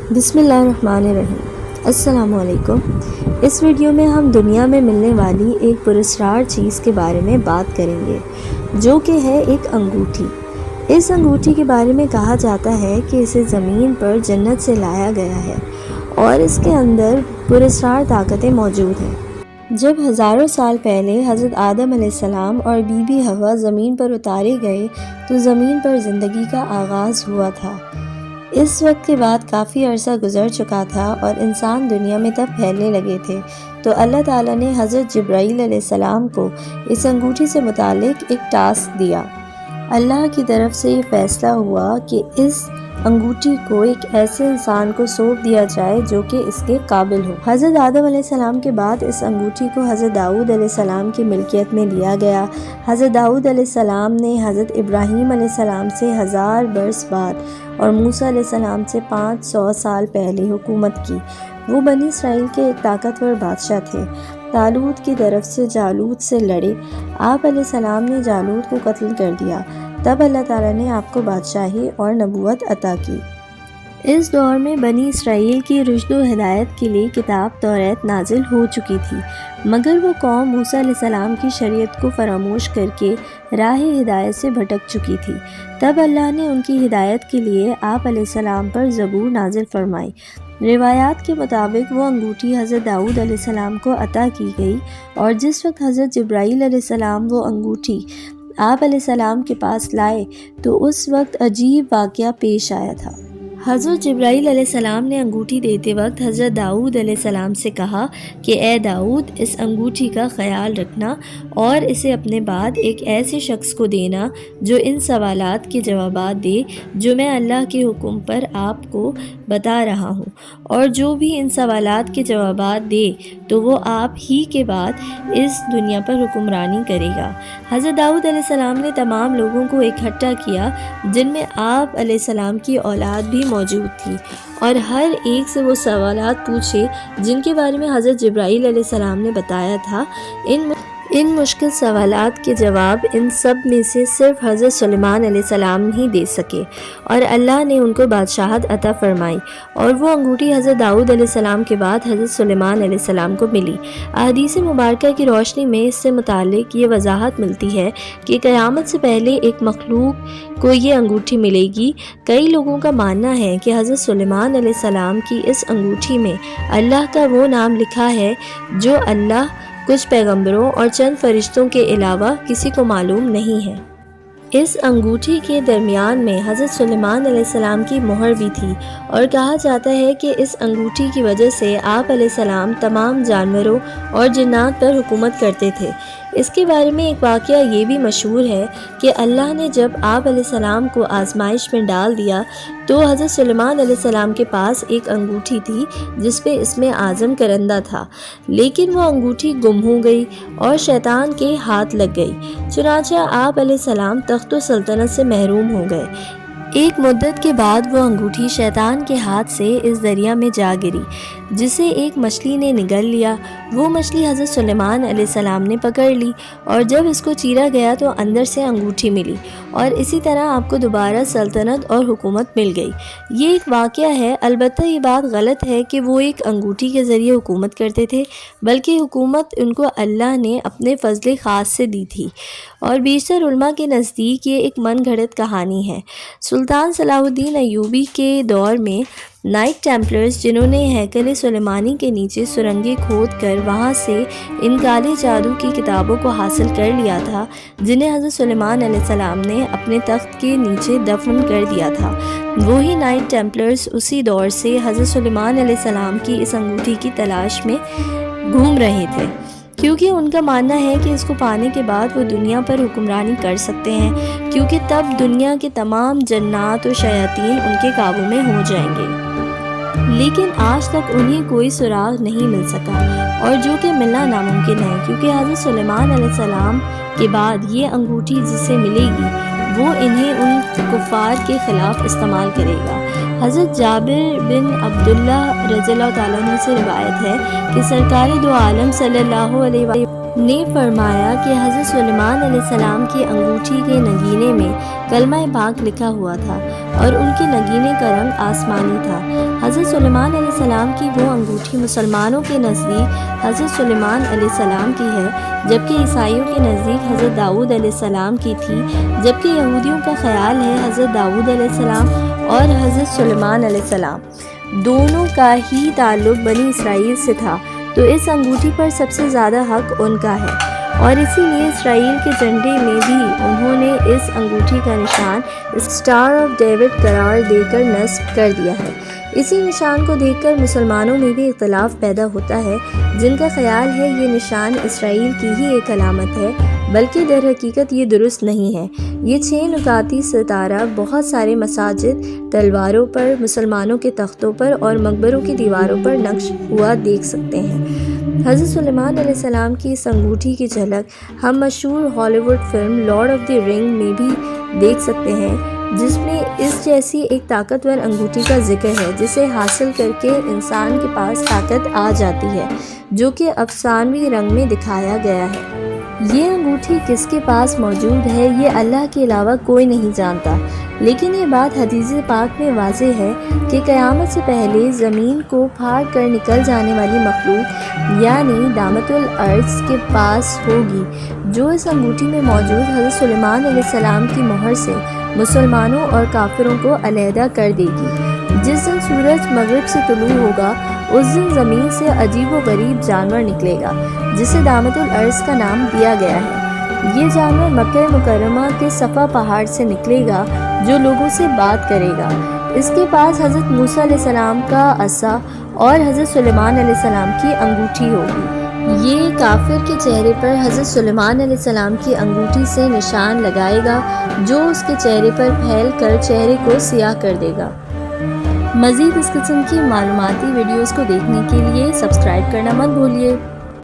بسم اللہ الرحمن الرحیم۔ السلام علیکم۔ اس ویڈیو میں ہم دنیا میں ملنے والی ایک پراسرار چیز کے بارے میں بات کریں گے، جو کہ ہے ایک انگوٹھی۔ اس انگوٹھی کے بارے میں کہا جاتا ہے کہ اسے زمین پر جنت سے لایا گیا ہے اور اس کے اندر پراسرار طاقتیں موجود ہیں۔ جب ہزاروں سال پہلے حضرت آدم علیہ السلام اور بی بی حوا زمین پر اتارے گئے تو زمین پر زندگی کا آغاز ہوا تھا۔ اس وقت کے بعد کافی عرصہ گزر چکا تھا اور انسان دنیا میں تب پھیلنے لگے تھے، تو اللہ تعالیٰ نے حضرت جبرائیل علیہ السلام کو اس انگوٹھی سے متعلق ایک ٹاسک دیا۔ اللہ کی طرف سے یہ فیصلہ ہوا کہ اس انگوٹھی کو ایک ایسے انسان کو سونپ دیا جائے جو کہ اس کے قابل ہو۔ حضرت آدم علیہ السلام کے بعد اس انگوٹھی کو حضرت داؤد علیہ السلام کی ملکیت میں لیا گیا۔ حضرت داؤد علیہ السلام نے حضرت ابراہیم علیہ السلام سے 1000 برس بعد اور موسیٰ علیہ السلام سے 500 سال پہلے حکومت کی۔ وہ بنی اسرائیل کے ایک طاقتور بادشاہ تھے۔ طالوت کی طرف سے جالوت سے لڑے۔ آپ علیہ السلام نے جالوت کو قتل کر دیا۔ تب اللہ تعالیٰ نے آپ کو بادشاہی اور نبوت عطا کی۔ اس دور میں بنی اسرائیل کی رشد و ہدایت کے لیے کتاب توریت نازل ہو چکی تھی، مگر وہ قوم موسیٰ علیہ السلام کی شریعت کو فراموش کر کے راہ ہدایت سے بھٹک چکی تھی۔ تب اللہ نے ان کی ہدایت کے لیے آپ علیہ السلام پر زبور نازل فرمائی۔ روایات کے مطابق وہ انگوٹھی حضرت داؤد علیہ السلام کو عطا کی گئی، اور جس وقت حضرت جبرائیل علیہ السلام وہ انگوٹھی آپ علیہ السلام کے پاس لائے تو اس وقت عجیب واقعہ پیش آیا تھا۔ حضرت جبرائیل علیہ السلام نے انگوٹھی دیتے وقت حضرت داؤد علیہ السلام سے کہا کہ اے داؤد، اس انگوٹھی کا خیال رکھنا اور اسے اپنے بعد ایک ایسے شخص کو دینا جو ان سوالات کے جوابات دے جو میں اللہ کے حکم پر آپ کو بتا رہا ہوں، اور جو بھی ان سوالات کے جوابات دے تو وہ آپ ہی کے بعد اس دنیا پر حکمرانی کرے گا۔ حضرت داؤد علیہ السلام نے تمام لوگوں کو اکٹھا کیا جن میں آپ علیہ السلام کی اولاد بھی موجود تھی، اور ہر ایک سے وہ سوالات پوچھے جن کے بارے میں حضرت جبرائیل علیہ السلام نے بتایا تھا۔ ان مشکل سوالات کے جواب ان سب میں سے صرف حضرت سلیمان علیہ السلام ہی دے سکے، اور اللہ نے ان کو بادشاہت عطا فرمائی، اور وہ انگوٹھی حضرت داؤد علیہ السلام کے بعد حضرت سلیمان علیہ السلام کو ملی۔ احادیث مبارکہ کی روشنی میں اس سے متعلق یہ وضاحت ملتی ہے کہ قیامت سے پہلے ایک مخلوق کو یہ انگوٹھی ملے گی۔ کئی لوگوں کا ماننا ہے کہ حضرت سلیمان علیہ السلام کی اس انگوٹھی میں اللہ کا وہ نام لکھا ہے جو اللہ، کچھ پیغمبروں اور چند فرشتوں کے علاوہ کسی کو معلوم نہیں ہے۔ اس انگوٹھی کے درمیان میں حضرت سلیمان علیہ السلام کی مہر بھی تھی، اور کہا جاتا ہے کہ اس انگوٹھی کی وجہ سے آپ علیہ السلام تمام جانوروں اور جنات پر حکومت کرتے تھے۔ اس کے بارے میں ایک واقعہ یہ بھی مشہور ہے کہ اللہ نے جب آپ علیہ السلام کو آزمائش میں ڈال دیا تو حضرت سلیمان علیہ السلام کے پاس ایک انگوٹھی تھی جس پہ اسم اعظم کرندہ تھا، لیکن وہ انگوٹھی گم ہو گئی اور شیطان کے ہاتھ لگ گئی، چنانچہ آپ علیہ السلام تخت و سلطنت سے محروم ہو گئے۔ ایک مدت کے بعد وہ انگوٹھی شیطان کے ہاتھ سے اس دریا میں جا گری جسے ایک مچھلی نے نگل لیا۔ وہ مچھلی حضرت سلیمان علیہ السلام نے پکڑ لی، اور جب اس کو چیرا گیا تو اندر سے انگوٹھی ملی، اور اسی طرح آپ کو دوبارہ سلطنت اور حکومت مل گئی۔ یہ ایک واقعہ ہے، البتہ یہ بات غلط ہے کہ وہ ایک انگوٹھی کے ذریعے حکومت کرتے تھے، بلکہ حکومت ان کو اللہ نے اپنے فضل خاص سے دی تھی، اور بیشتر علماء کے نزدیک یہ ایک من گھڑت کہانی ہے۔ سلطان صلاح الدین ایوبی کے دور میں نائٹ ٹیمپلرز، جنہوں نے ہیکل سلیمانی کے نیچے سرنگیں کھود کر وہاں سے ان کالے جادو کی کتابوں کو حاصل کر لیا تھا جنہیں حضرت سلیمان علیہ السلام نے اپنے تخت کے نیچے دفن کر دیا تھا، وہی نائٹ ٹیمپلرز اسی دور سے حضرت سلیمان علیہ السلام کی اس انگوٹھی کی تلاش میں گھوم رہے تھے، کیونکہ ان کا ماننا ہے کہ اس کو پانے کے بعد وہ دنیا پر حکمرانی کر سکتے ہیں، کیونکہ تب دنیا کے تمام جنات و شیاطین ان کے قابو میں ہو جائیں گے۔ لیکن آج تک انہیں کوئی سراغ نہیں مل سکا، اور جو کہ ملنا ناممکن ہے، کیونکہ حضرت سلیمان علیہ السلام کے بعد یہ انگوٹھی جسے ملے گی وہ انہیں ان کفار کے خلاف استعمال کرے گا۔ حضرت جابر بن عبداللہ رضی اللہ تعالیٰ عنہ سے روایت ہے کہ سرکار دو عالم صلی اللہ علیہ نے فرمایا کہ حضرت سلیمان علیہ السلام کی انگوٹھی کے نگینے میں کلمہ پاک لکھا ہوا تھا اور ان کے نگینے کا رنگ آسمانی تھا۔ حضرت سلیمان علیہ السلام کی وہ انگوٹھی مسلمانوں کے نزدیک حضرت سلیمان علیہ السلام کی ہے، جبکہ عیسائیوں کے نزدیک حضرت داؤد علیہ السلام کی تھی، جبکہ یہودیوں کا خیال ہے حضرت داؤد علیہ السلام اور حضرت سلیمان علیہ السلام دونوں کا ہی تعلق بنی اسرائیل سے تھا، تو اس انگوٹھی پر سب سے زیادہ حق ان کا ہے، اور اسی لیے اسرائیل کے جھنڈے میں بھی انہوں نے اس انگوٹھی کا نشان اسٹار آف ڈیوڈ قرار دے کر نصب کر دیا ہے۔ اسی نشان کو دیکھ کر مسلمانوں میں بھی اختلاف پیدا ہوتا ہے، جن کا خیال ہے یہ نشان اسرائیل کی ہی ایک علامت ہے، بلکہ در حقیقت یہ درست نہیں ہے۔ یہ 6 نکاتی ستارہ بہت سارے مساجد، تلواروں پر، مسلمانوں کے تختوں پر اور مقبروں کی دیواروں پر نقش ہوا دیکھ سکتے ہیں۔ حضرت سلیمان علیہ السلام کی اس انگوٹھی کی جھلک ہم مشہور ہالی would film lord of the رنگ میں بھی دیکھ سکتے ہیں، جس میں اس جیسی ایک طاقتور انگوٹھی کا ذکر ہے جسے حاصل کر کے انسان کے پاس طاقت آ جاتی ہے، جو کہ افسانوی رنگ میں دکھایا گیا ہے۔ یہ انگوٹھی کس کے پاس موجود ہے یہ اللہ کے علاوہ کوئی نہیں جانتا، لیکن یہ بات حدیث پاک میں واضح ہے کہ قیامت سے پہلے زمین کو پھاڑ کر نکل جانے والی مخلوق یعنی دامت الارض کے پاس ہوگی، جو اس انگوٹھی میں موجود حضرت سلیمان علیہ السلام کی مہر سے مسلمانوں اور کافروں کو علیحدہ کر دے گی۔ جس دن سورج مغرب سے طلوع ہوگا اس دن زمین سے عجیب و غریب جانور نکلے گا جسے دامت الارض کا نام دیا گیا ہے۔ یہ جانور مکہ مکرمہ کے صفا پہاڑ سے نکلے گا جو لوگوں سے بات کرے گا۔ اس کے پاس حضرت موسیٰ علیہ السلام کا عصا اور حضرت سلیمان علیہ السلام کی انگوٹھی ہوگی۔ یہ کافر کے چہرے پر حضرت سلیمان علیہ السلام کی انگوٹھی سے نشان لگائے گا جو اس کے چہرے پر پھیل کر چہرے کو سیاہ کر دے گا۔ مزید اس قسم کی معلوماتی ویڈیوز کو دیکھنے کے لیے سبسکرائب کرنا مت بھولیے۔